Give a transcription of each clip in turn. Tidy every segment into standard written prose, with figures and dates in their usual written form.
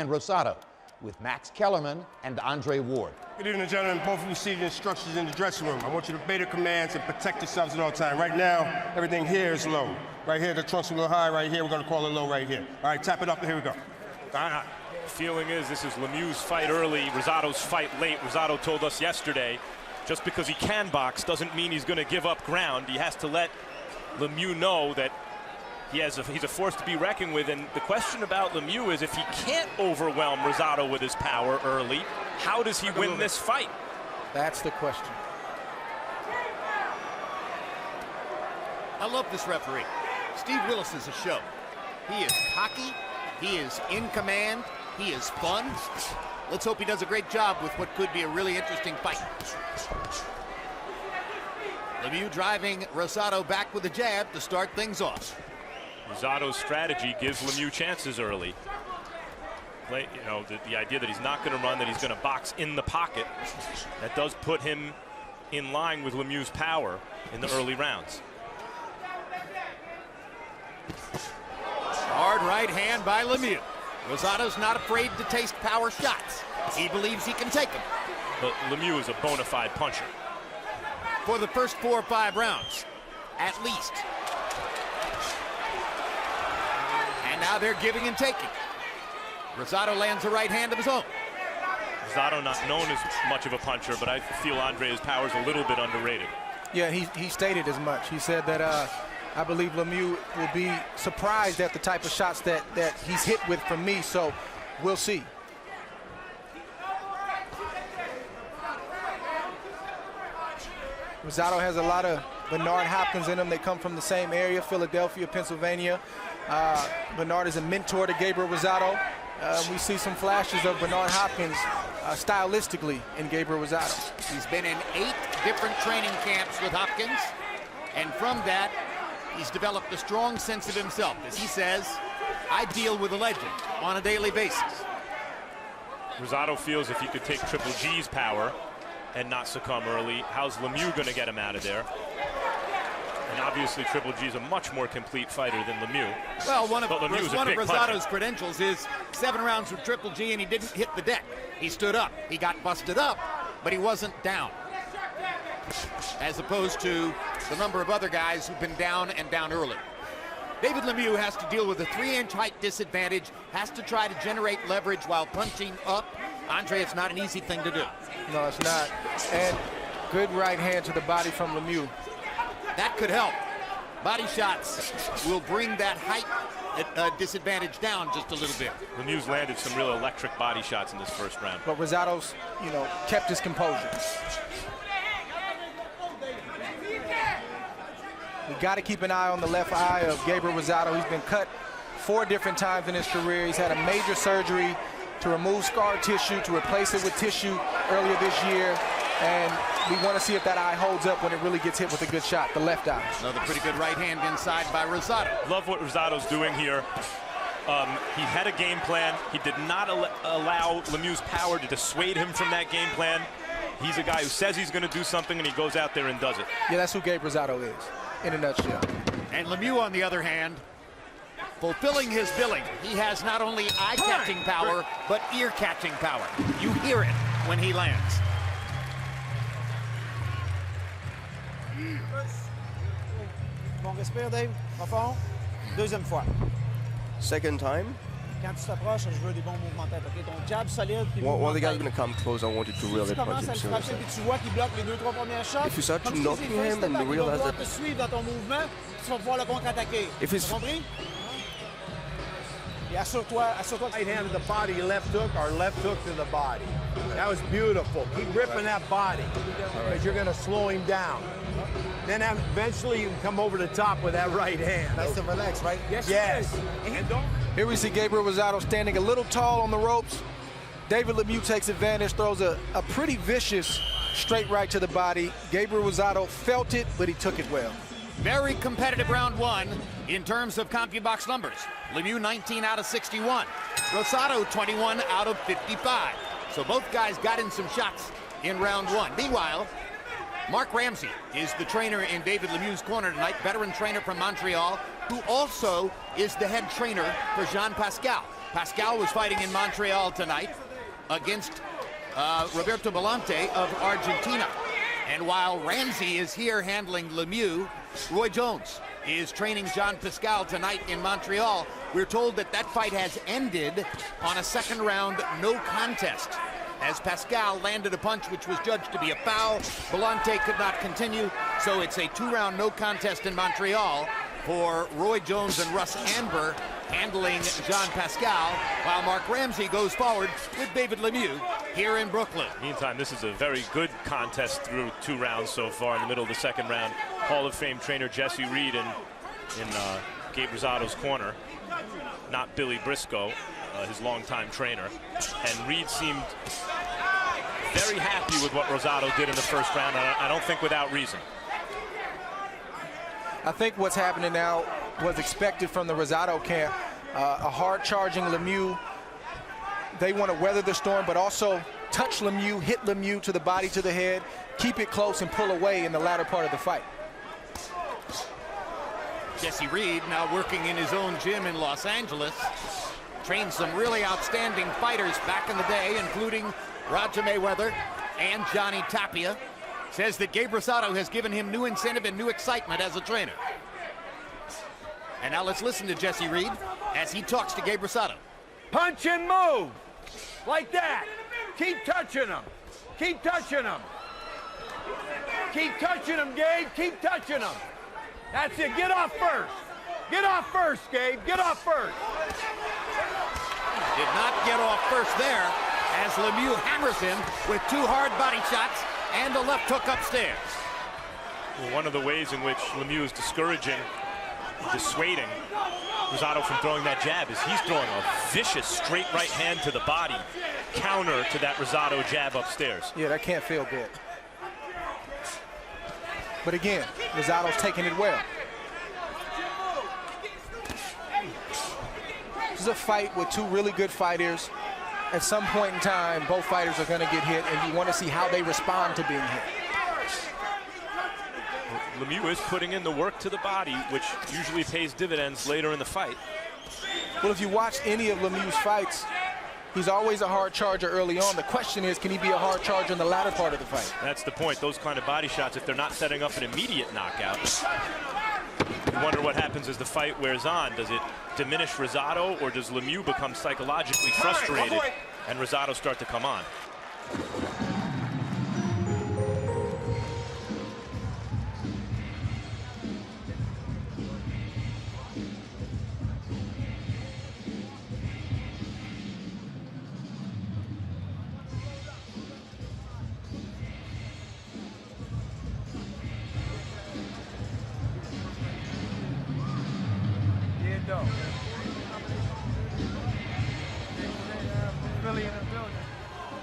and Rosado with Max Kellerman and Andre Ward. Good evening, gentlemen. Both of you see the instructions in the dressing room. I want you to obey the commands and protect yourselves at all times. Right now, everything here is low. Right here, the trunk's a little high. Right here, we're going to call it low right here. All right, tap it up, and here we go. Feeling is this is lemieux's fight early, Rosado's fight late. Rosado told us yesterday, just because he can box doesn't mean he's going to give up ground. He has to let Lemieux know that he's a force to be reckoned with. And the question about Lemieux is, if he can't overwhelm Rosado with his power early, how does he win this fight? That's the question. I love this referee. Steve Willis is a show. He is cocky. He is in command. He is fun. Let's hope he does a great job with what could be a really interesting fight. Lemieux driving Rosado back with a jab to start things off. Rosado's strategy gives Lemieux chances early. You know, the idea that he's not going to run, that he's going to box in the pocket, that does put him in line with Lemieux's power in the early rounds. Hard right hand by Lemieux. Rosado's not afraid to taste power shots. He believes he can take them. But Lemieux is a bona fide puncher. For the first 4 or 5 rounds, at least. And now they're giving and taking. Rosado lands a right hand of his own. Rosado not known as much of a puncher, but I feel Andre's power is a little bit underrated. Yeah, he stated as much. He said that I believe Lemieux will be surprised at the type of shots that he's hit with from me, so we'll see. Rosado has a lot of Bernard Hopkins in him. They come from the same area, Philadelphia, Pennsylvania. Bernard is a mentor to Gabriel Rosado. We see some flashes of Bernard Hopkins stylistically in Gabriel Rosado. He's been in 8 different training camps with Hopkins, and from that, he's developed a strong sense of himself. As he says, I deal with a legend on a daily basis. Rosado feels if he could take Triple G's power and not succumb early, how's Lemieux going to get him out of there? And obviously Triple G's a much more complete fighter than Lemieux. Well, one of Rosado's Rosado's credentials is 7 rounds with Triple G, and he didn't hit the deck. He stood up. He got busted up, but he wasn't down. As opposed to the number of other guys who've been down and down early. David Lemieux has to deal with a 3-inch height disadvantage, has to try to generate leverage while punching up. Andre, it's not an easy thing to do. No, it's not. And good right hand to the body from Lemieux. That could help. Body shots will bring that height disadvantage down just a little bit. Lemieux's landed some real electric body shots in this first round. But Rosado's, kept his composure. We got to keep an eye on the left eye of Gabriel Rosado. He's been cut 4 different times in his career. He's had a major surgery to remove scar tissue, to replace it with tissue earlier this year. And we want to see if that eye holds up when it really gets hit with a good shot, the left eye. Another pretty good right hand inside by Rosado. Love what Rosado's doing here. He had a game plan. He did not allow Lemieux's power to dissuade him from that game plan. He's a guy who says he's going to do something, and he goes out there and does it. Yeah, that's who Gabriel Rosado is, in a nutshell. And Lemieux, on the other hand, fulfilling his billing. He has not only eye-catching power, but ear-catching power. You hear it when he lands. Bon, respire, Dave. Profond. Deuxième fois. Second time. Quand tu t'approches, je veux des bons mouvements de tête, OK? Ton jab solide, puis One of the guys mouvement de is going tête. to come close. I want you to Si really tu punch commences him à le frapper, seriously. puis tu vois qu'il bloque les 2-3 premières shots, If you start comme to je knocking dis, first him and step back, you il va realize devoir that- te suivre dans ton mouvement, tu vas pouvoir le contre-attaquer. If it's- Tu as compris? Et assure-toi. Right hand to the body, left hook, or left hook to the body. That was beautiful. Keep ripping that body, because you're going to slow him down. Then eventually you can come over the top with that right hand. Nice to relax, right? Yes. And don't. Here we see Gabriel Rosado standing a little tall on the ropes. David Lemieux takes advantage, throws a pretty vicious straight right to the body. Gabriel Rosado felt it, but he took it well. Very competitive round 1 in terms of CompuBox numbers. Lemieux 19 out of 61. Rosado 21 out of 55. So both guys got in some shots in round 1. Meanwhile, Mark Ramsey is the trainer in David Lemieux's corner tonight, veteran trainer from Montreal. who also is the head trainer for Jean Pascal. Pascal was fighting in Montreal tonight against Roberto Belante of Argentina. And while Ramsey is here handling Lemieux, Roy Jones is training Jean Pascal tonight in Montreal. We're told that that fight has ended on a second round no contest, as Pascal landed a punch which was judged to be a foul. Belante could not continue, so it's a 2-round no contest in Montreal for Roy Jones and Russ Amber handling Jean Pascal, while Mark Ramsey goes forward with David Lemieux here in Brooklyn. Meantime, this is a very good contest through 2 rounds so far. In the middle of the second round, Hall of Fame trainer Jesse Reed in Gabe Rosado's corner, not Billy Briscoe, his longtime trainer. And Reed seemed very happy with what Rosado did in the first round, and I don't think without reason. I think what's happening now was expected from the Rosado camp. A hard-charging Lemieux. They want to weather the storm, but also touch Lemieux, hit Lemieux to the body, to the head, keep it close, and pull away in the latter part of the fight. Jesse Reed now working in his own gym in Los Angeles. Trained some really outstanding fighters back in the day, including Roger Mayweather and Johnny Tapia. Says that Gabe Rosado has given him new incentive and new excitement as a trainer. And now let's listen to Jesse Reed as he talks to Gabe Rosado. Punch and move. Like that. Keep touching him. Keep touching him. Keep touching him, Gabe. Keep touching him. That's it. Get off first. Get off first, Gabe. Get off first. Did not get off first there as Lemieux hammers him with 2 hard body shots and a left hook upstairs. Well, one of the ways in which Lemieux is dissuading Rosado from throwing that jab is he's throwing a vicious straight right hand to the body, counter to that Rosado jab upstairs. Yeah, that can't feel good. But again, Rosado's taking it well. This is a fight with 2 really good fighters. At some point in time, both fighters are going to get hit, and you want to see how they respond to being hit. Lemieux is putting in the work to the body, which usually pays dividends later in the fight. Well, if you watch any of Lemieux's fights, he's always a hard charger early on. The question is, can he be a hard charger in the latter part of the fight? That's the point. Those kind of body shots, if they're not setting up an immediate knockout, you wonder what happens as the fight wears on. Does it diminish Rosado, or does Lemieux become psychologically frustrated and Rosado start to come on?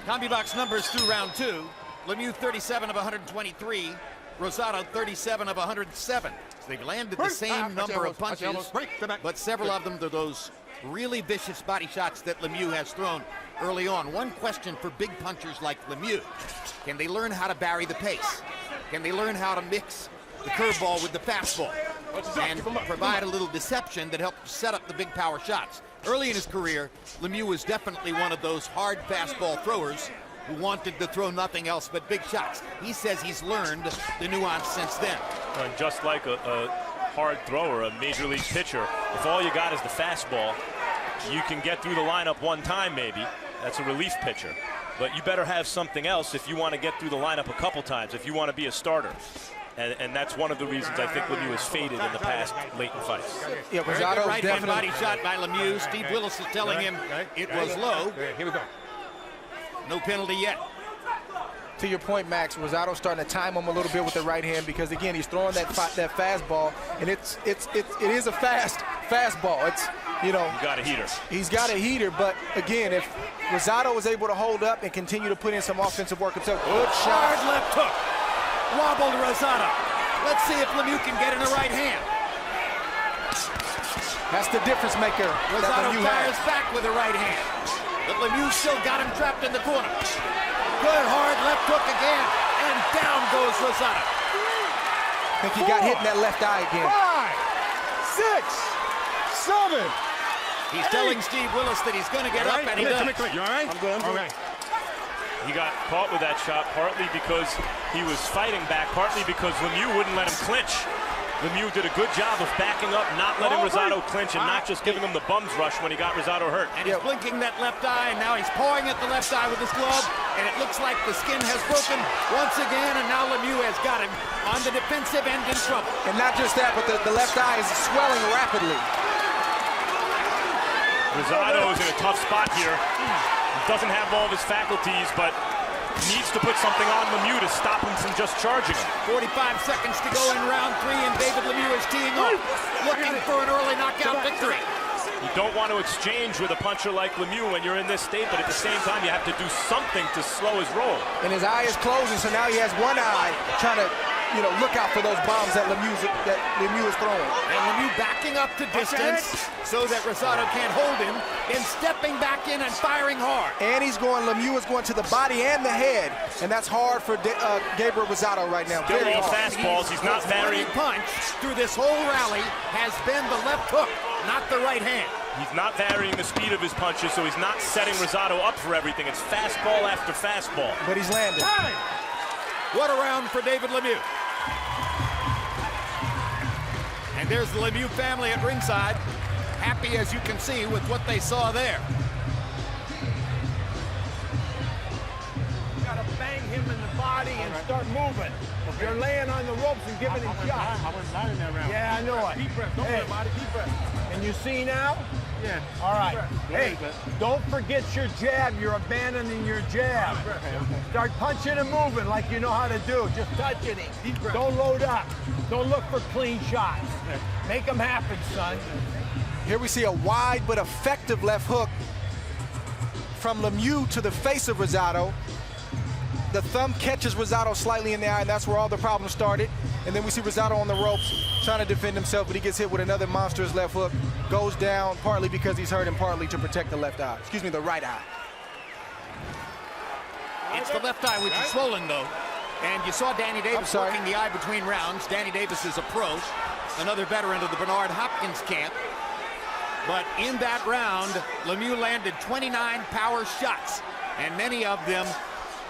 CompuBox numbers through round 2. Lemieux 37 of 123. Rosado 37 of 107. So they've landed the same number of punches, but several of them are those really vicious body shots that Lemieux has thrown early on. One question for big punchers like Lemieux: can they learn how to vary the pace? Can they learn how to mix the curveball with the fastball and provide a little deception that helps set up the big power shots? Early in his career, Lemieux was definitely one of those hard fastball throwers who wanted to throw nothing else but big shots. He says he's learned the nuance since then. And just like a hard thrower, a major league pitcher, if all you got is the fastball, you can get through the lineup one time maybe. That's a relief pitcher. But you better have something else if you want to get through the lineup a couple times, if you want to be a starter. And that's one of the reasons I think Lemieux has faded in the past late in fights. Yeah, Very good right hand body shot by Lemieux. Steve Willis is telling him it was low. Here we go. No penalty yet. To your point, Max, Rosado's starting to time him a little bit with the right hand because, again, he's throwing that fastball, and it is a fastball. It's, you know, You got a heater. He's got a heater, but again, if Rosado was able to hold up and continue to put in some offensive work himself, good shot. Hard left hook. Wobbled Rosado. Let's see if Lemieux can get in the right hand. That's the difference maker. Rosado fires back with the right hand. But Lemieux still got him trapped in the corner. Good hard left hook again. And down goes Rosado. I think he got hit in that left eye again. 5, 7. He's telling Steve Willis that he's going to get up, and he does. You all right? I'm good. Okay. He got caught with that shot partly because he was fighting back, partly because Lemieux wouldn't let him clinch. Lemieux did a good job of backing up, not letting Rosado clinch, and not just giving him the bum's rush when he got Rosado hurt. And he's blinking that left eye, and now he's pawing at the left eye with his glove, and it looks like the skin has broken once again, and now Lemieux has got him on the defensive end in trouble. And not just that, but the left eye is swelling rapidly. Rosado is in a tough spot here. Doesn't have all of his faculties, but needs to put something on Lemieux to stop him from just charging him. 45 seconds to go in round 3, and David Lemieux is teeing off, looking for an early knockout victory. You don't want to exchange with a puncher like Lemieux when you're in this state, but at the same time, you have to do something to slow his roll. And his eye is closing, so now he has one eye trying to, look out for those bombs that Lemieux is throwing. And Lemieux backing up to distance so that Rosado can't hold him, and stepping back in and firing hard. And Lemieux is going to the body and the head, and that's hard for Gabriel Rosado right now. Still all fastballs. He's not varying. Punch through this whole rally has been the left hook, not the right hand. He's not varying the speed of his punches, so he's not setting Rosado up for everything. It's fastball after fastball. But he's landing. What a round for David Lemieux. And there's the Lemieux family at ringside, happy as you can see with what they saw there. You gotta bang him in the body and start moving. You're laying on the ropes and giving him shots. I was not in that round. Yeah, I know it. Deep breath. Don't worry about it. Deep breath. And you see now? Yeah. All right. Deep breath. Hey, don't forget your jab. You're abandoning your jab. Start punching and moving like you know how to do. Just touching him. Deep breath. Don't load up. Don't look for clean shots. Make them happen, son. Here we see a wide but effective left hook from Lemieux to the face of Rosado. The thumb catches Rosado slightly in the eye, and that's where all the problems started. And then we see Rosado on the ropes trying to defend himself, but he gets hit with another monstrous left hook. Goes down partly because he's hurt and partly to protect the left eye. Excuse me, the right eye. It's the left eye which is swollen, though. And you saw Danny Davis working the eye between rounds. Danny Davis is a pro, another veteran of the Bernard Hopkins camp. But in that round, Lemieux landed 29 power shots, and many of them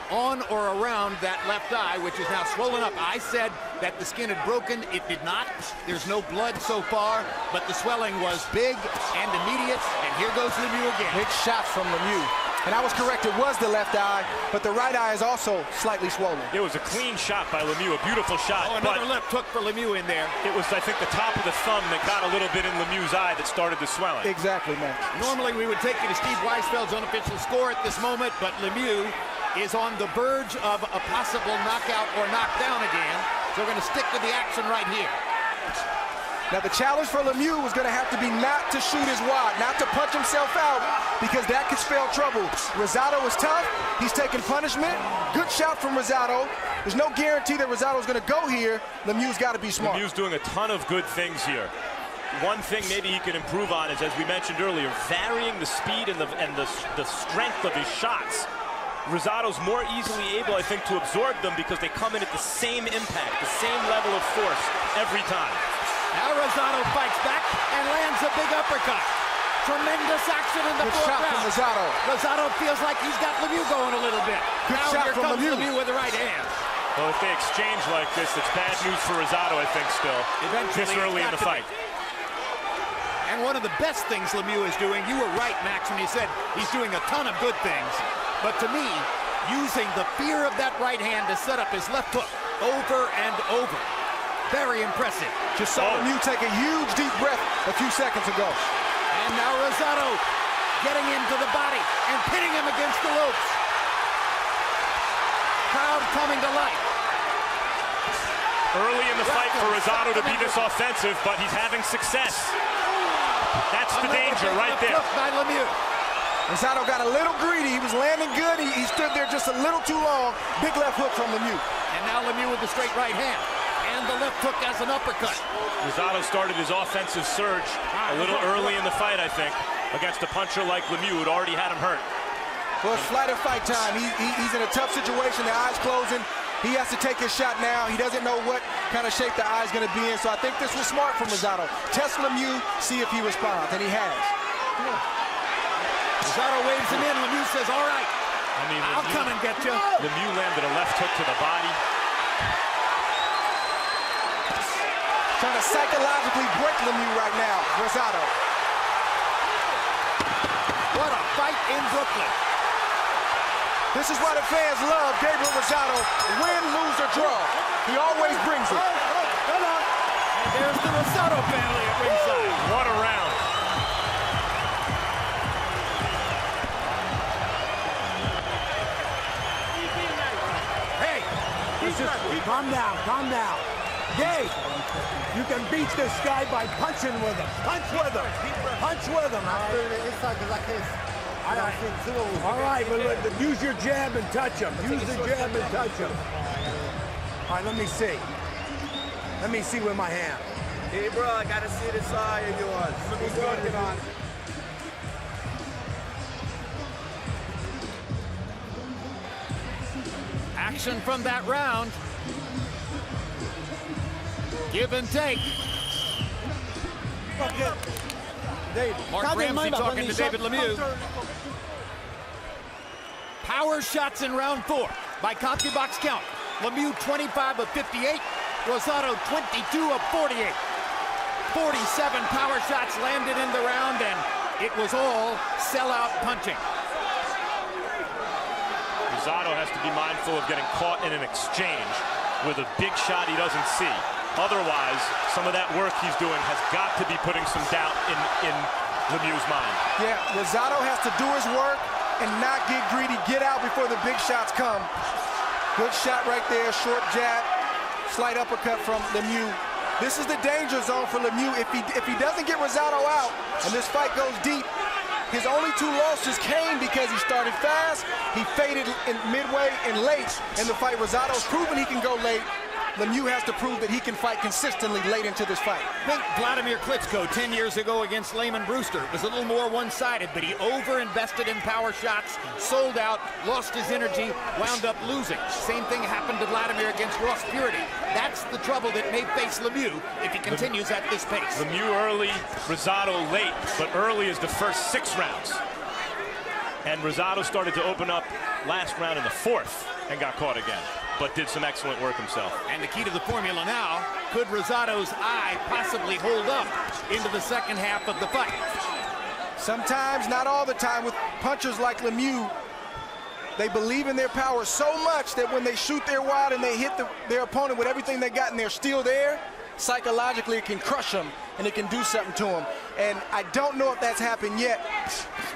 on or around that left eye, which is now swollen up. I said that the skin had broken. It did not. There's no blood so far, but the swelling was big and immediate. And here goes Lemieux again. Big shots from Lemieux. And I was correct, it was the left eye, but the right eye is also slightly swollen. It was a clean shot by Lemieux, a beautiful shot. Oh, another left hook for Lemieux in there. It was, I think, the top of the thumb that got a little bit in Lemieux's eye that started the swelling. Exactly, man. Normally we would take you to Steve Weisfeld's unofficial score at this moment, but Lemieux is on the verge of a possible knockout or knockdown again. So we're going to stick with the action right here. Now the challenge for Lemieux was going to have to be not to shoot his wad, not to punch himself out, because that could spell trouble. Rosado is tough. He's taking punishment. Good shot from Rosado. There's no guarantee that Rosado is going to go here. Lemieux's got to be smart. Lemieux's doing a ton of good things here. One thing maybe he can improve on is, as we mentioned earlier, varying the speed and the strength of his shots. Rosado's more easily able, I think, to absorb them because they come in at the same impact, the same level of force every time. Now Rosado fights back and lands a big uppercut. Tremendous action in the fourth round. Rosado. Rosado feels like he's got Lemieux going a little bit. Good now shot here from comes Lemieux with the right hand. Well, if they exchange like this, it's bad news for Rosado, I think, still. Eventually, this early in the fight. And one of the best things Lemieux is doing, you were right, Max, when you said he's doing a ton of good things. But to me, using the fear of that right hand to set up his left hook over and over. Very impressive. Just saw Lemieux take a huge deep breath a few seconds ago. And now Rosado getting into the body and pitting him against the ropes. Crowd coming to life. Early in the fight for Rosado to be this offensive, but he's having success. That's the danger right there. By Lemieux. Rosado got a little greedy. He was landing good. He stood there just a little too long. Big left hook from Lemieux. And now Lemieux with the straight right hand. And the left hook as an uppercut. Rosado started his offensive surge a little early in the fight, I think, against a puncher like Lemieux, who'd already had him hurt. Well, it's flight or fight time. He's in a tough situation. The eye's closing. He has to take his shot now. He doesn't know what kind of shape the eye is going to be in, so I think this was smart from Rosado. Test Lemieux, see if he responds, and he has. Rosado waves him in. Lemieux says, all right, I'll come and get you. Lemieux landed a left hook to the body. Trying to psychologically break Lemieux right now, Rosado. What a fight in Brooklyn. This is why the fans love Gabriel Rosado. Win, lose, or draw. He always brings it. Hold on. And there's the Rosado family at ringside. What a round. Hey, calm down, calm down. Gabe, you can beat this guy by punching with him. Punch with him. Punch with him. All right, but use your jab and touch him. Use the jab and touch him. All right, let me see. Let me see with my hand. Hey, bro, I gotta see the side of yours. He's working on it. Action from that round. Give and take. Mark Ramsey talking to David Lemieux. Power shots in round 4 by CompuBox count. Lemieux 25 of 58. Rosado 22 of 48. 47 power shots landed in the round, and it was all sellout punching. Rosado has to be mindful of getting caught in an exchange with a big shot he doesn't see. Otherwise, some of that work he's doing has got to be putting some doubt in Lemieux's mind. Yeah, Rosado has to do his work and not get greedy, get out before the big shots come. Good shot right there, short jab, slight uppercut from Lemieux. This is the danger zone for Lemieux. If he doesn't get Rosado out and this fight goes deep, his only 2 losses came because he started fast, he faded in midway and late in the fight. Rosado's proven he can go late. Lemieux has to prove that he can fight consistently late into this fight. Think Vladimir Klitschko 10 years ago against Lehman Brewster. It was a little more one-sided, but he over-invested in power shots, sold out, lost his energy, wound up losing. Same thing happened to Vladimir against Ross Purity. That's the trouble that may face Lemieux if he continues at this pace. Lemieux early, Rosado late, but early is the first 6 rounds. And Rosado started to open up last round in the 4th and got caught again, but did some excellent work himself. And the key to the formula now, could Rosado's eye possibly hold up into the second half of the fight? Sometimes, not all the time, with punchers like Lemieux, they believe in their power so much that when they shoot their wad and they hit their opponent with everything they got and they're still there, psychologically it can crush them and it can do something to them. And I don't know if that's happened yet,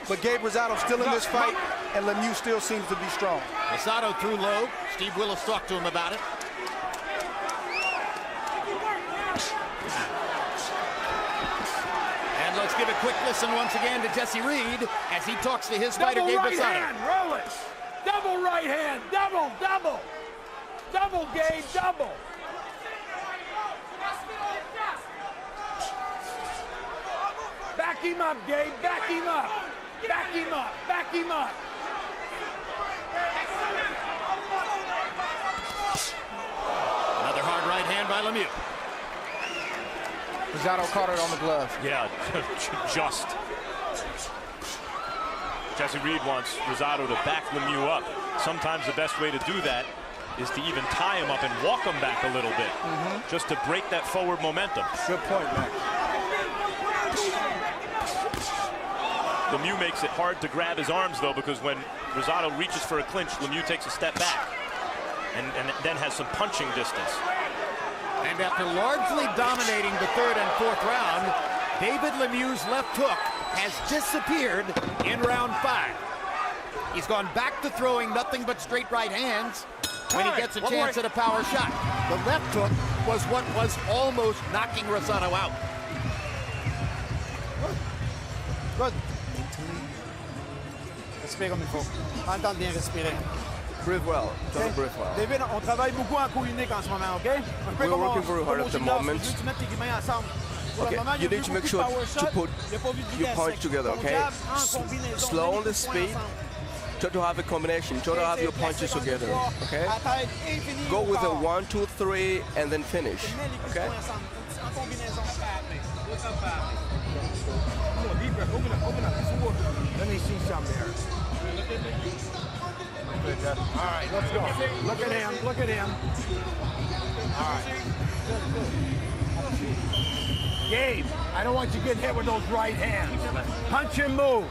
but Gabe Rosado's still in this fight and Lemieux still seems to be strong. Rosado threw low. Steve Willis talked to him about it. And let's give a quick listen once again to Jesse Reed as he talks to his fighter, Gabe Rosado. Double right hand, roll it. Double right hand, double, double. Double, Gabe, double. Back him up, Gabe, back him up. Back him up, back him up. Another hard right hand by Lemieux. Rosado caught it on the glove. Yeah, just. Jesse Reed wants Rosado to back Lemieux up. Sometimes the best way to do that is to even tie him up and walk him back a little bit, just to break that forward momentum. Good point, Max. Lemieux makes it hard to grab his arms, though, because when Rosado reaches for a clinch, Lemieux takes a step back and then has some punching distance. And after largely dominating the 3rd and 4th round, David Lemieux's left hook has disappeared in round 5. He's gone back to throwing nothing but straight right hands when he gets a chance at a power shot. The left hook was what was almost knocking Rosado out. Good. Respire comme il faut. Entends bien respirer. Breathe well. Just breathe well. David, on travaille beaucoup en coup unique en ce moment, OK? Un peu We're working very hard at the moment. Tu mets tes mains ensemble. Okay, you need to make sure to put your punch together, okay? Slow on the speed Try to have a combination. Try to have your punches together. Okay? Go with a 1, 2, 3, and then finish. Okay? Let me see something here. All right, let's go. Look at him. Look at him. All right. Gabe, I don't want you getting hit with those right hands. Punch and move.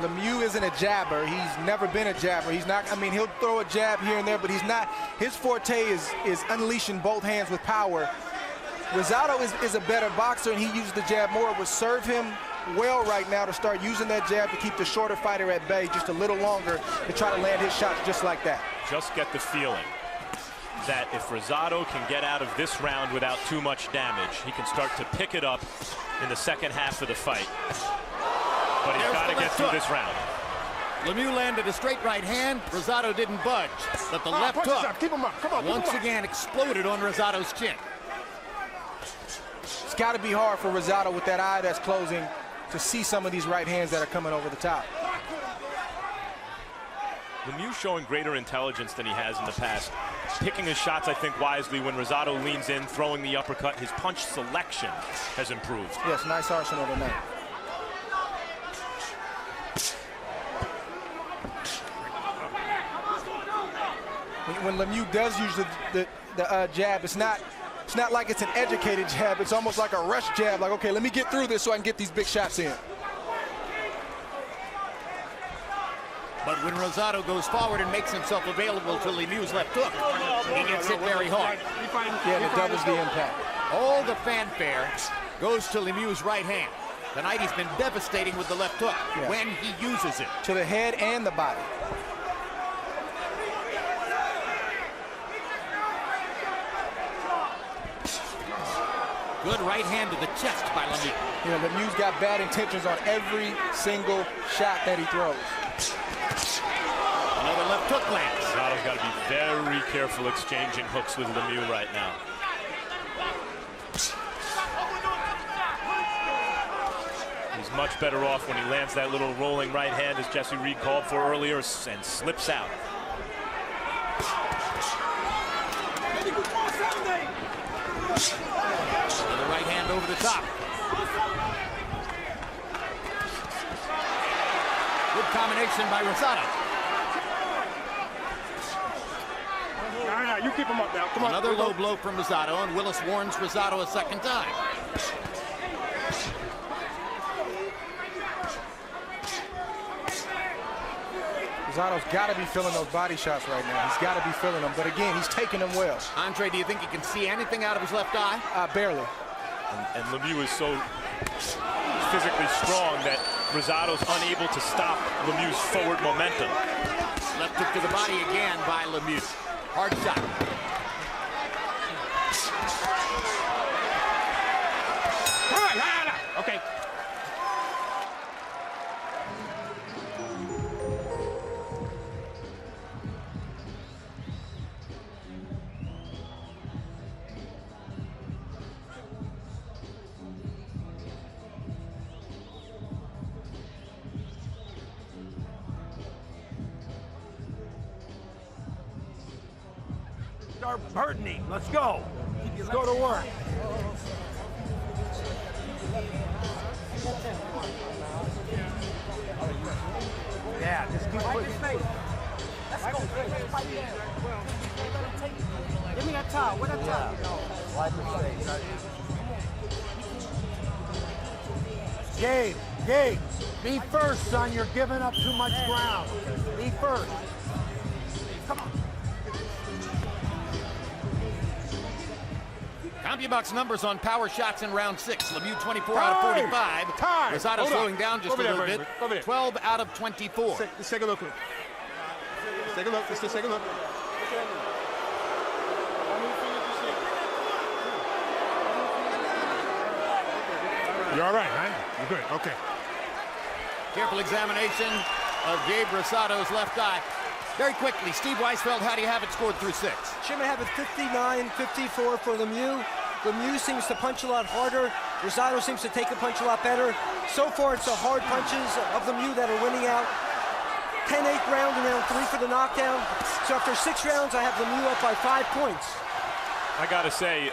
Lemieux isn't a jabber. He's never been a jabber. He's not, I mean, he'll throw a jab here and there, but he's not, his forte is unleashing both hands with power. Rosado is a better boxer, and he uses the jab more. It would serve him well right now to start using that jab to keep the shorter fighter at bay just a little longer to try to land his shots just like that. Just get the feeling that if Rosado can get out of this round without too much damage, he can start to pick it up in the second half of the fight. But he's got to get through this round. Lemieux landed a straight right hand. Rosado didn't budge, but the left hook Keep him up. Come on, once again exploded on Rosado's chin. It's got to be hard for Rosado with that eye that's closing to see some of these right hands that are coming over the top. Lemieux showing greater intelligence than he has in the past. Picking his shots, I think, wisely when Rosado leans in, throwing the uppercut. His punch selection has improved. Yes, nice arsenal tonight. When Lemieux does use the jab, it's not like it's an educated jab. It's almost like a rush jab. Like, okay, let me get through this so I can get these big shots in. But when Rosado goes forward and makes himself available to Lemieux's left hook, he gets hit very hard. Yeah, it doubles the impact. All the fanfare goes to Lemieux's right hand. Tonight he's been devastating with the left hook when he uses it. To the head and the body. Good right hand to the chest by Lemieux. You know, Lemieux's got bad intentions on every single shot that he throws. Another left hook lands. Rosado's got to be very careful exchanging hooks with Lemieux right now. He's much better off when he lands that little rolling right hand, as Jesse Reed called for earlier, and slips out. Another right hand over the top. Good combination by Rosado. All right, you keep him up now. Come on. Another low blow from Rosado, and Willis warns Rosado a second time. Rosado's got to be feeling those body shots right now. He's got to be feeling them, but again, he's taking them well. Andre, do you think he can see anything out of his left eye? Barely. And Lemieux is so physically strong that Rosado's unable to stop Lemieux's forward momentum. Left hook to the body again by Lemieux. Hard shot. Okay. Start hurting him. Let's go. Let's go to work. Yeah, just keep pushing. Let's go. Give me that towel. Where that towel? Gabe, be first, son. You're giving up too much ground. Be first. Come on. CompuBox numbers on power shots in round 6. Lemieux 24 out of 45. Rosado slowing down just a little bit. 12 out of 24. Let's take a look. Let's take a look. Let's just take a look. You're all right, right? You're good. Okay. Careful examination of Gabe Rosado's left eye. Very quickly, Steve Weisfeld, how do you have it scored through 6? Shimon have it 59-54 for Lemieux. Lemieux seems to punch a lot harder. Rosado seems to take the punch a lot better. So far, it's the hard punches of Lemieux that are winning out. 10-8 round in round 3 for the knockdown. So after 6 rounds, I have Lemieux up by 5 points. I gotta say,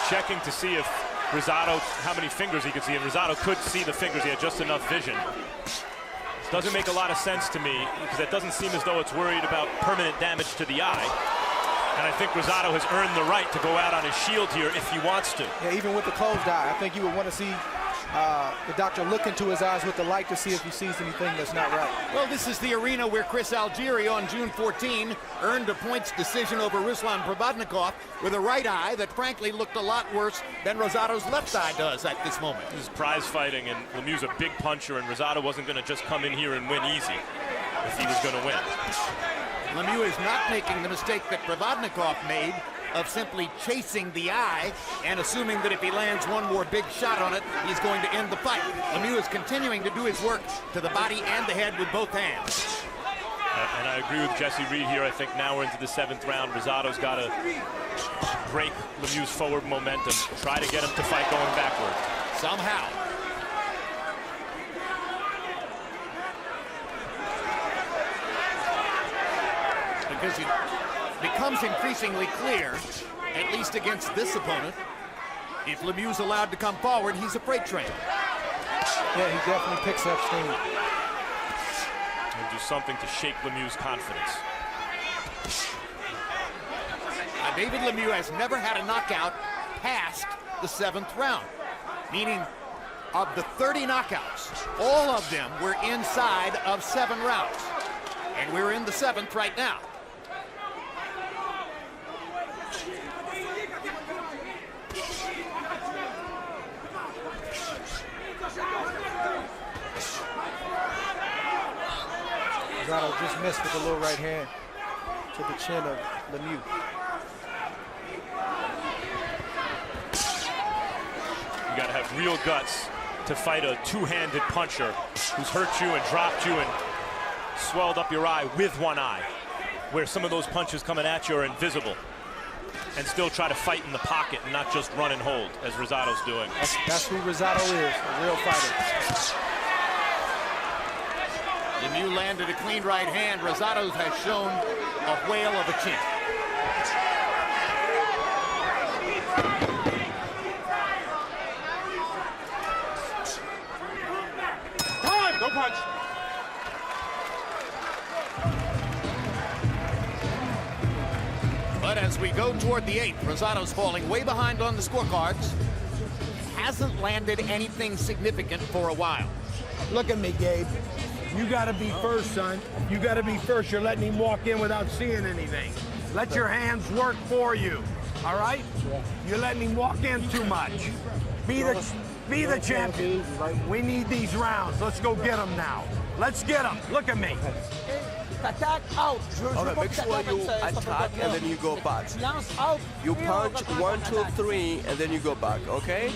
checking to see if Rosado, how many fingers he could see, and Rosado could see the fingers. He had just enough vision. Doesn't make a lot of sense to me, because it doesn't seem as though it's worried about permanent damage to the eye. And I think Rosado has earned the right to go out on his shield here if he wants to. Yeah, even with the closed eye, I think you would want to see the doctor look into his eyes with the light to see if he sees anything that's not right. Well, this is the arena where Chris Algieri on June 14 earned a points decision over Ruslan Provodnikov with a right eye that frankly looked a lot worse than Rosado's left eye does at this moment. This is prize fighting, and Lemieux's a big puncher, and Rosado wasn't going to just come in here and win easy if he was going to win. Lemieux is not making the mistake that Provodnikov made of simply chasing the eye and assuming that if he lands one more big shot on it, he's going to end the fight. Lemieux is continuing to do his work to the body and the head with both hands. And I agree with Jesse Reed here. I think now we're into the 7th round. Rosado's got to break Lemieux's forward momentum, try to get him to fight going backward. Somehow. Because it becomes increasingly clear, at least against this opponent, if Lemieux's allowed to come forward, he's a freight train. Yeah, he definitely picks up steam. And do something to shake Lemieux's confidence. David Lemieux has never had a knockout past the 7th round, meaning of the 30 knockouts, all of them were inside of 7 rounds. And we're in the 7th right now. Rosado just missed with the low right hand to the chin of Lemieux. You got to have real guts to fight a two-handed puncher who's hurt you and dropped you and swelled up your eye with one eye, where some of those punches coming at you are invisible, and still try to fight in the pocket and not just run and hold, as Rosado's doing. That's who Rosado is, a real fighter. Lemieux landed a clean right hand. Rosado has shown a whale of a chin. Time! Don't punch! But as we go toward the 8th, Rosado's falling way behind on the scorecards. Hasn't landed anything significant for a while. Look at me, Gabe. You got to be first, son. You got to be first. You're letting him walk in without seeing anything. Let your hands work for you, all right? You're letting him walk in too much. Be the champion. We need these rounds. Let's go get them now. Let's get them. Look at me. All right, make sure you attack and then you go back. You punch 1, 2, 3, and then you go back, okay?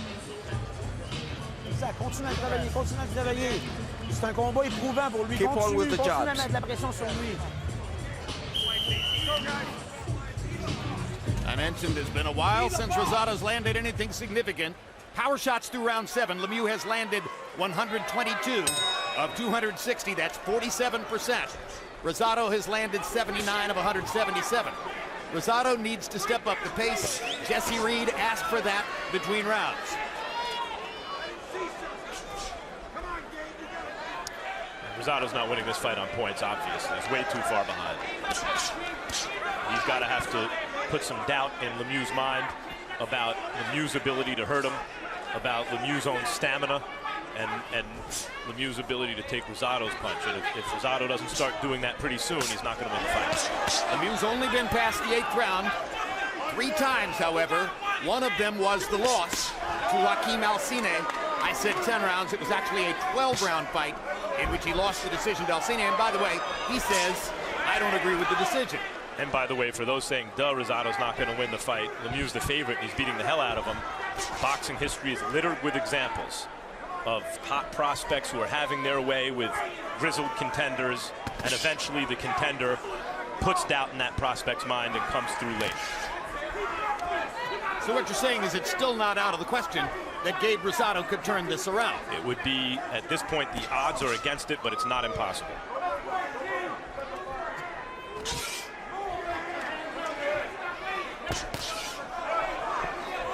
Continue à travailler, continue à travailler. C'est un combat éprouvant pour lui. Keep on with the Continue à jabs. mettre de la pression sur lui. I mentioned it's been a while since Rosado's landed anything significant. Power shots through round 7. Lemieux has landed 122 of 260. That's 47%. Rosado has landed 79 of 177. Rosado needs to step up the pace. Jesse Reed asked for that between rounds. Rosado's not winning this fight on points, obviously. He's way too far behind. He's got to have to put some doubt in Lemieux's mind about Lemieux's ability to hurt him, about Lemieux's own stamina, and Lemieux's ability to take Rosado's punch. And if Rosado doesn't start doing that pretty soon, he's not going to win the fight. Lemieux's only been past the 8th round 3 times, however. One of them was the loss to Joaquim Alcine. I said 10 rounds. It was actually a 12-round fight in which he lost the decision to Alcine. And by the way, he says, I don't agree with the decision. And by the way, for those saying, duh, Rosado's not going to win the fight, Lemieux's the favorite, and he's beating the hell out of him. Boxing history is littered with examples of top prospects who are having their way with grizzled contenders, and eventually the contender puts doubt in that prospect's mind and comes through late. So what you're saying is it's still not out of the question that Gabe Rosado could turn this around. It would be, at this point, the odds are against it, but it's not impossible.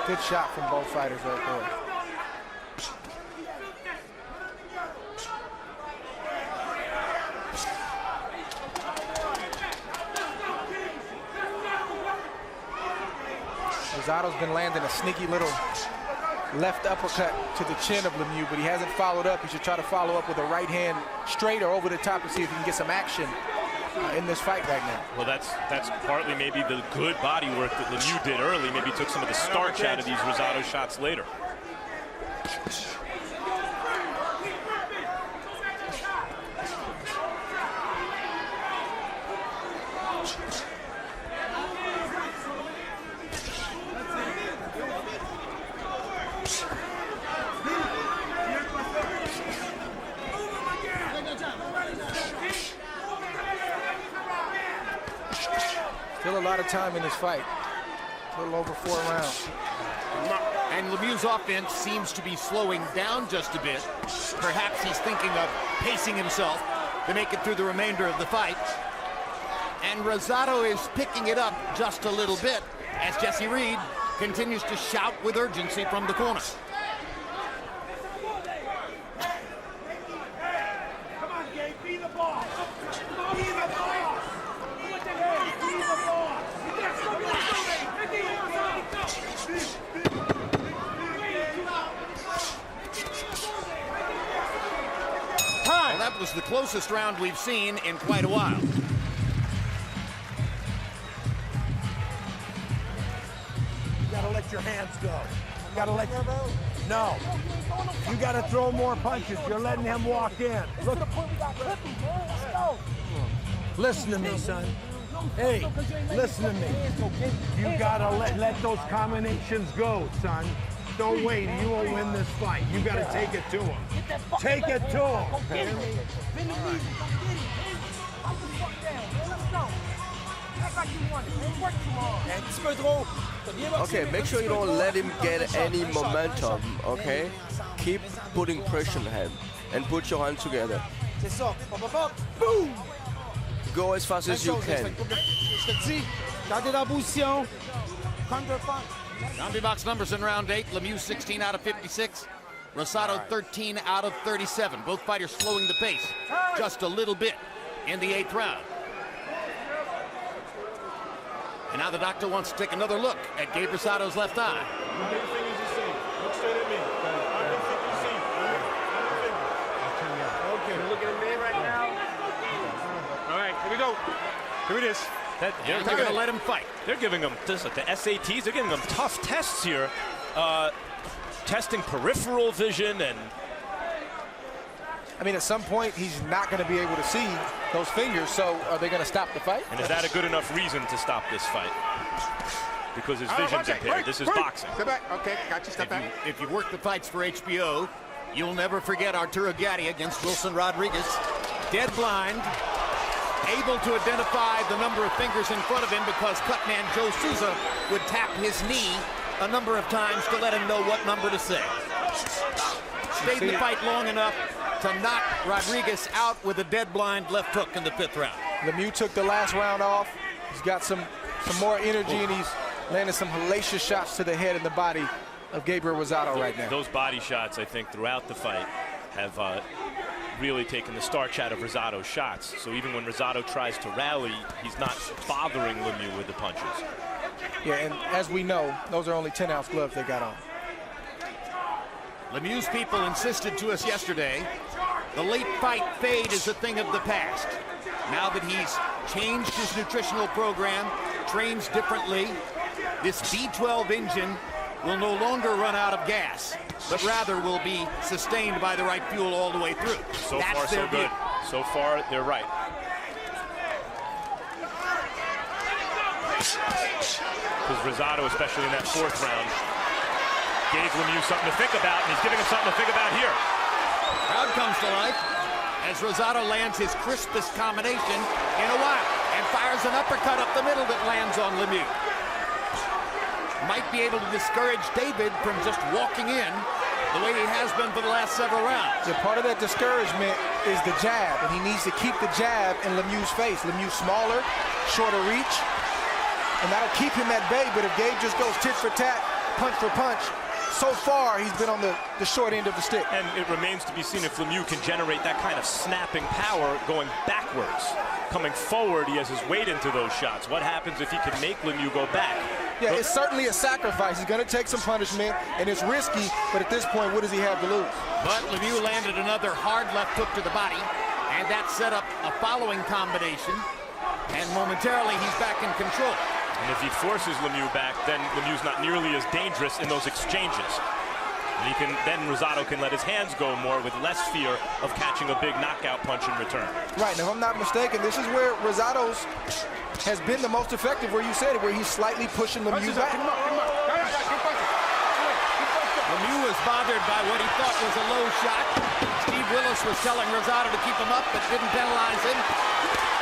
Good shot from both fighters right there. Rosado's been landing a sneaky little left uppercut to the chin of Lemieux, but he hasn't followed up. He should try to follow up with a right hand straight or over the top to see if he can get some action in this fight right now. Well, that's partly maybe the good body work that Lemieux did early. Maybe took some of the starch out of these Rosado shots later. Still a lot of time in this fight. A little over 4 rounds. And Lemieux's offense seems to be slowing down just a bit. Perhaps he's thinking of pacing himself to make it through the remainder of the fight. And Rosado is picking it up just a little bit as Jesse Reed continues to shout with urgency from the corner. Come on, Gabe, be the boss. Be the boss. Be the boss. Well, that was the closest round we've seen in quite a while. You gotta let your hands go. You gotta let No. You gotta throw more punches. You're letting him walk in. Look. Listen to me, son. Hey, listen to me. You gotta let those combinations go, son. Don't wait. You won't win this fight. You gotta take it to him. Take it to him. Okay, make sure you don't let him get any momentum, okay? Keep putting pressure on him and put your hands together. Boom! Go as fast as you can. Zombie box numbers in round 8. Lemieux 16 out of 56. Rosado 13 out of 37. Both fighters slowing the pace just a little bit in the 8th round. And now the doctor wants to take another look at Gabe Rosado's left eye. Look straight at me. Okay, you're looking at me right now. All right, here we go. Here it is. They're going to let him fight. They're giving him the SATs. They're giving him tough tests here, testing peripheral vision. And I mean, at some point, he's not going to be able to see those fingers, so are they going to stop the fight? And is that a good enough reason to stop this fight? Because his vision's impaired. This is boxing. Step back. Okay, got you. Step back. If you work the fights for HBO, you'll never forget Arturo Gatti against Wilson Rodriguez. Dead blind, able to identify the number of fingers in front of him because cutman Joe Souza would tap his knee a number of times to let him know what number to say. Stayed in the fight long enough to knock Rodriguez out with a dead blind left hook in the 5th round. Lemieux took the last round off. He's got some more energy, and he's landing some hellacious shots to the head and the body of Gabriel Rosado right now. Those body shots, I think, throughout the fight have really taken the starch out of Rosado's shots. So even when Rosado tries to rally, he's not bothering Lemieux with the punches. Yeah, and as we know, those are only 10-ounce gloves they got on. Lemieux's people insisted to us yesterday, the late fight fade is a thing of the past. Now that he's changed his nutritional program, trains differently, this B12 engine will no longer run out of gas, but rather will be sustained by the right fuel all the way through. So far, so good. So far, they're right. Because Rosado, especially in that 4th round, gave Lemieux something to think about, and he's giving him something to think about here. Crowd comes to life as Rosado lands his crispest combination in a while. and fires an uppercut up the middle that lands on Lemieux. Might be able to discourage David from just walking in the way he has been for the last several rounds. Yeah, part of that discouragement is the jab, and he needs to keep the jab in Lemieux's face. Lemieux smaller, shorter reach, and that'll keep him at bay. But if Gabe just goes tit for tat, punch for punch, so far he's been on the short end of the stick. And it remains to be seen if Lemieux can generate that kind of snapping power going backwards. Coming forward, he has his weight into those shots. What happens if he can make Lemieux go back? Yeah, it's certainly a sacrifice. He's going to take some punishment, and it's risky, but at this point, what does he have to lose? But Lemieux landed another hard left hook to the body, and that set up a following combination, and momentarily he's back in control. And if he forces Lemieux back, then Lemieux's not nearly as dangerous in those exchanges. And then Rosado can let his hands go more with less fear of catching a big knockout punch in return. Right, now if I'm not mistaken, this is where Rosado's has been the most effective, where you said it, where he's slightly pushing Lemieux back. Lemieux was bothered by what he thought was a low shot. Steve Willis was telling Rosado to keep him up, but didn't penalize him.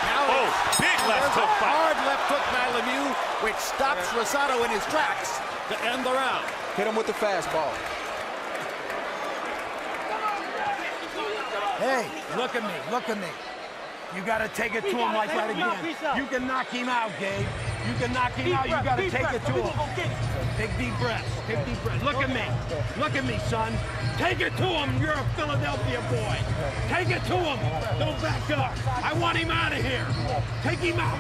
Now big left hook. Hard left hook by Lemieux, which stops Rosado in his tracks to end the round. Hit him with the fastball. Hey, look at me, look at me. You got to take it to him like that again. You can knock him out, Gabe. You can knock him out. You got to take it to him. Take deep breaths. Take deep breaths. Look at me. Look at me, son. Take it to him. You're a Philadelphia boy. Take it to him. Don't back up. I want him out of here. Take him out.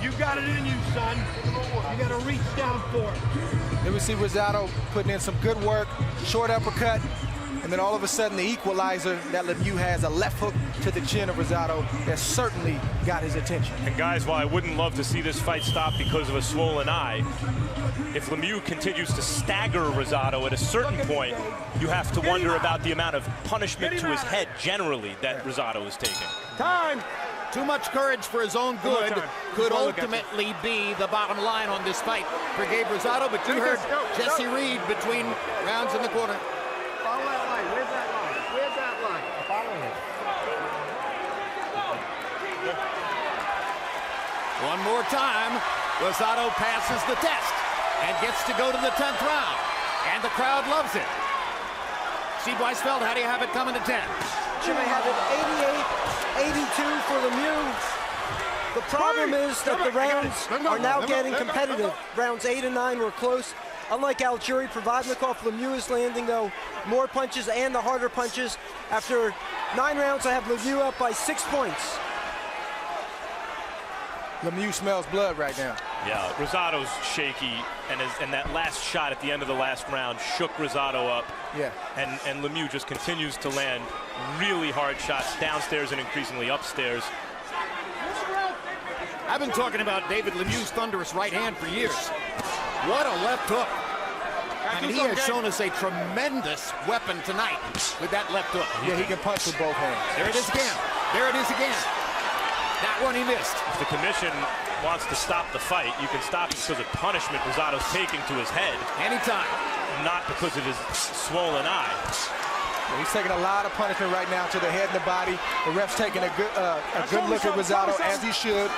You got it in you, son. You got to reach down for it. Then we see Rosado putting in some good work, short uppercut, and then all of a sudden the equalizer that Lemieux has, a left hook to the chin of Rosado, that certainly got his attention. And guys, while I wouldn't love to see this fight stop because of a swollen eye, if Lemieux continues to stagger Rosado at a certain point, you have to wonder about the amount of punishment to his head generally that Rosado is taking. Time. Too much courage for his own good could ultimately be the bottom line on this fight for Gabe Rosado, but you heard Jesse Reed between rounds in the corner. Follow that line. Where's that line? Where's that line? Following it. One more time, Rosado passes the test and gets to go to the 10th round, and the crowd loves it. Steve Weisfeld, how do you have it coming to 10? Jim, I have it 88-82 for Lemieux. The problem is that the rounds are now getting competitive. Rounds 8 and 9 were close. Unlike Algieri, Provodnikov, Lemieux is landing, though, more punches and the harder punches. After 9 rounds, I have Lemieux up by 6 points. Lemieux smells blood right now. Yeah, Rosado's shaky, and that last shot at the end of the last round shook Rosado up. Yeah. And Lemieux just continues to land really hard shots downstairs and increasingly upstairs. I've been talking about David Lemieux's thunderous right hand for years. What a left hook. And he has shown us a tremendous weapon tonight with that left hook. Yeah, he can punch with both hands. There it is again. There it is again. That one he missed. If the commission wants to stop the fight, you can stop it because of punishment Rosado's taking to his head. Anytime. Not because of his swollen eye. Yeah, he's taking a lot of punishment right now to the head and the body. The ref's taking a good look at Rosado, as he should.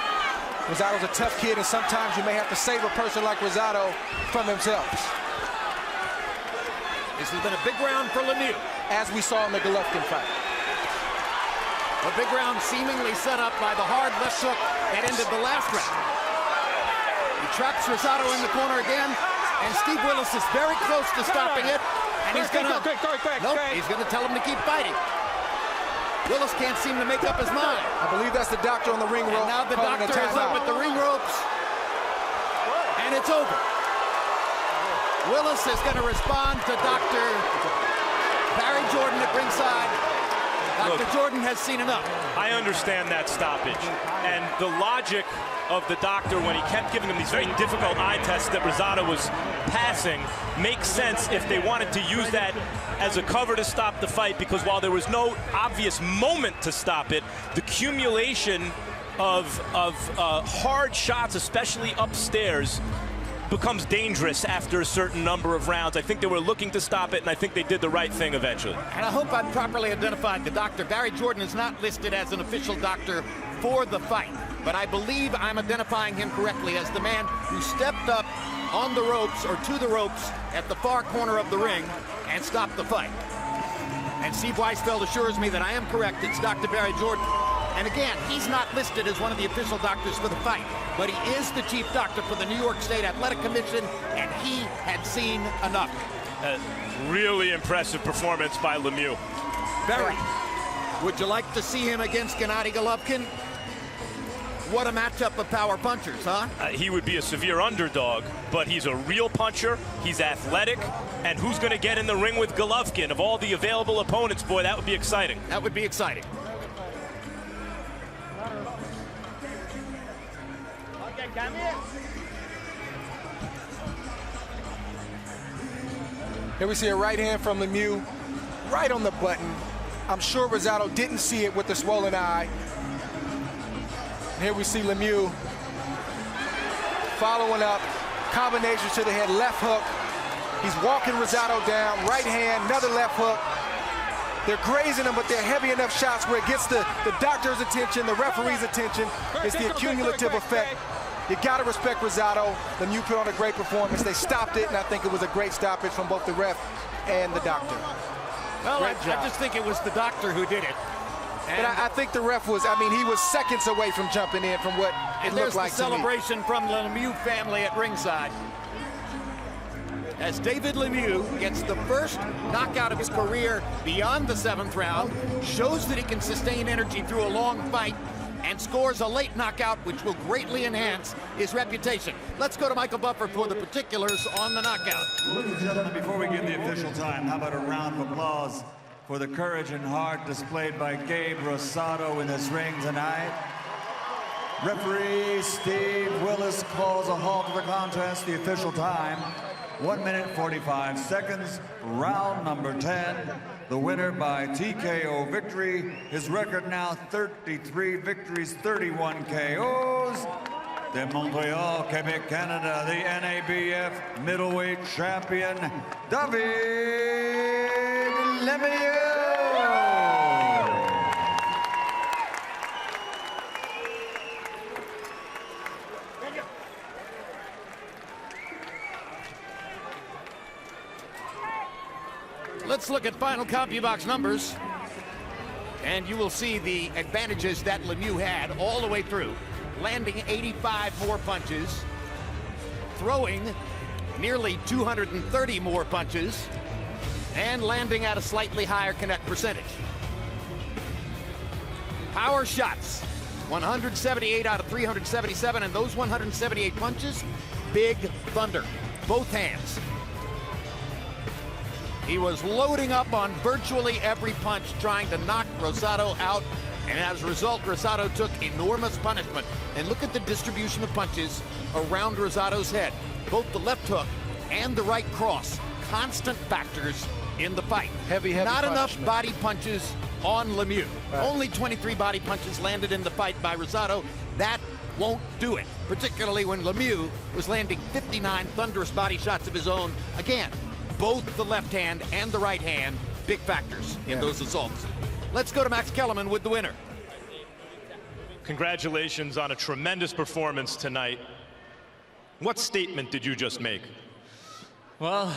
Rosado's a tough kid, and sometimes you may have to save a person like Rosado from himself. This has been a big round for Lemieux. As we saw in the Golovkin fight. A big round seemingly set up by the hard left hook that ended the last round. He traps Rosado in the corner again, and Steve Willis is very close to stopping it. And he's gonna tell him to keep fighting. Willis can't seem to make up his mind. I believe that's the doctor on the ring rope. And now the doctor is up at the ring ropes, and it's over. Willis is going to respond to Dr. Barry Jordan at ringside. Dr. Jordan has seen enough. I understand that stoppage. And the logic of the doctor when he kept giving him these very difficult eye tests that Rosado was passing makes sense if they wanted to use that as a cover to stop the fight, because while there was no obvious moment to stop it, the accumulation of hard shots, especially upstairs, becomes dangerous after a certain number of rounds. I think they were looking to stop it, and I think they did the right thing eventually. And I hope I've properly identified the doctor. Barry Jordan is not listed as an official doctor for the fight, but I believe I'm identifying him correctly as the man who stepped up on the ropes or to the ropes at the far corner of the ring and stopped the fight. And Steve Weisfeld assures me that I am correct. It's Dr. Barry Jordan. And again, he's not listed as one of the official doctors for the fight, but he is the chief doctor for the New York State Athletic Commission, and he had seen enough. Really impressive performance by Lemieux. Barry, would you like to see him against Gennady Golovkin? What a matchup of power punchers, huh? He would be a severe underdog, but he's a real puncher. He's athletic, and who's going to get in the ring with Golovkin? Of all the available opponents, boy, that would be exciting. That would be exciting. Here we see a right hand from Lemieux, right on the button. I'm sure Rosado didn't see it with the swollen eye. Here we see Lemieux following up, combination to the head, left hook. He's walking Rosado down, right hand, another left hook. They're grazing him, but they're heavy enough shots where it gets the doctor's attention, the referee's attention. It's the accumulative effect. You gotta respect Rosado. Lemieux put on a great performance. They stopped it, and I think it was a great stoppage from both the ref and the doctor. Well, I just think it was the doctor who did it. But I think the ref was, I mean, he was seconds away from jumping in from what it looked like to me. There's the celebration from the Lemieux family at ringside. As David Lemieux gets the first knockout of his career beyond the 7th round, shows that he can sustain energy through a long fight, and scores a late knockout, which will greatly enhance his reputation. Let's go to Michael Buffer for the particulars on the knockout. Ladies and gentlemen, before we give the official time, how about a round of applause for the courage and heart displayed by Gabriel Rosado in this ring tonight. Referee Steve Willis calls a halt to the contest. The official time, 1 minute 45 seconds, round number 10. The winner by TKO victory. His record now 33 victories, 31 KOs. De Montreal, Quebec, Canada, the NABF middleweight champion, David lemieux. Let's look at final CompuBox numbers, and you will see the advantages that Lemieux had all the way through, landing 85 more punches, throwing nearly 230 more punches, and landing at a slightly higher connect percentage. Power shots, 178 out of 377, and those 178 punches, big thunder, both hands. He was loading up on virtually every punch, trying to knock Rosado out, and as a result, Rosado took enormous punishment. And look at the distribution of punches around Rosado's head. Both the left hook and the right cross, constant factors in the fight. Heavy Not enough punishment. body punches on Lemieux. Right. Only 23 body punches landed in the fight by Rosado. That won't do it, particularly when Lemieux was landing 59 thunderous body shots of his own. Again, both the left hand and the right hand, big factors in those assaults. Let's go to Max Kellerman with the winner. Congratulations on a tremendous performance tonight. What statement did you just make? Well,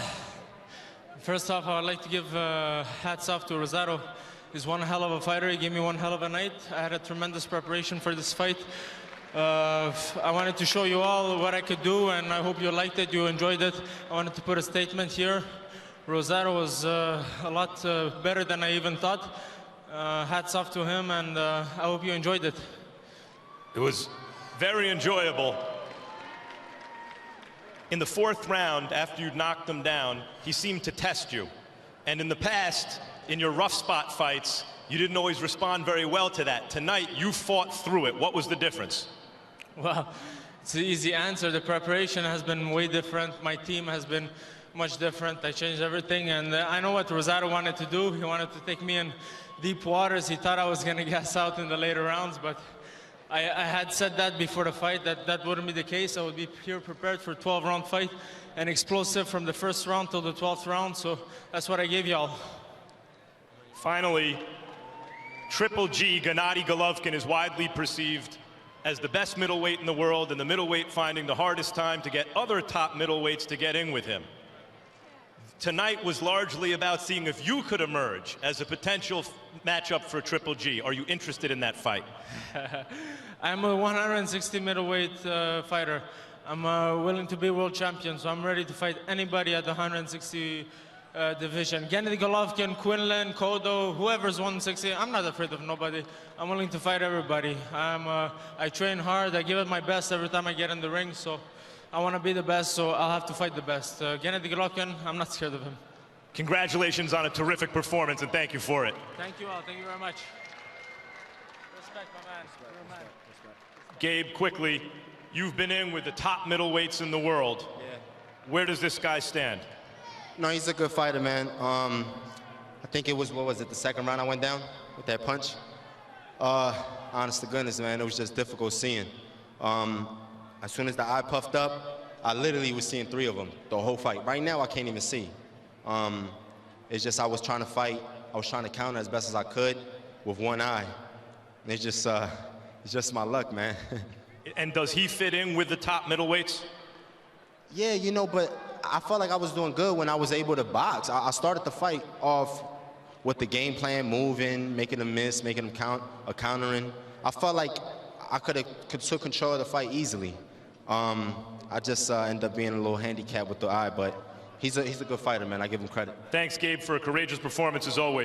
first off, I would like to give hats off to Rosado. He's one hell of a fighter. He gave me one hell of a night. I had a tremendous preparation for this fight. I wanted to show you all what I could do, and I hope you liked it, you enjoyed it. I wanted to put a statement here. Rosado was a lot better than I even thought. Hats off to him, and I hope you enjoyed it. It was very enjoyable. In the 4th round, after you knocked him down, he seemed to test you. And in the past, in your rough spot fights, you didn't always respond very well to that. Tonight, you fought through it. What was the difference? Well, it's an easy answer. The preparation has been way different. My team has been much different. I changed everything, and I know what Rosado wanted to do. He wanted to take me in deep waters. He thought I was going to gas out in the later rounds, but I had said that before the fight, that wouldn't be the case. I would be here prepared for a 12-round fight and explosive from the first round till the 12th round, so that's what I gave y'all. Finally, Triple G, Gennady Golovkin, is widely perceived as the best middleweight in the world, and the middleweight finding the hardest time to get other top middleweights to get in with him. Tonight was largely about seeing if you could emerge as a potential matchup for Triple G. Are you interested in that fight? I'm a 160 middleweight fighter. I'm willing to be world champion, so I'm ready to fight anybody at the 160 division. Gennady Golovkin, Quinlan, Cotto, whoever's 160, I'm not afraid of nobody. I'm willing to fight everybody. I train hard, I give it my best every time I get in the ring, so I want to be the best, so I'll have to fight the best. Gennady Golovkin, I'm not scared of him. Congratulations on a terrific performance, and thank you for it. Thank you all, thank you very much. Respect, my man. You're a man. Gabe, quickly, you've been in with the top middleweights in the world. Yeah. Where does this guy stand? No, he's a good fighter, man. I think it was, what was it, the second round I went down with that punch? Honest to goodness, man, it was just difficult seeing. As soon as the eye puffed up, I literally was seeing 3 of them the whole fight. Right now, I can't even see. It's just I was trying to fight. I was trying to counter as best as I could with one eye. And it's just my luck, man. And does he fit in with the top middleweights? Yeah, you know, but I felt like I was doing good when I was able to box. I started the fight off with the game plan, moving, making them miss, making them countering. I felt like I could took control of the fight easily. I just ended up being a little handicapped with the eye, but he's a good fighter, man. I give him credit. Thanks, Gabe, for a courageous performance as always.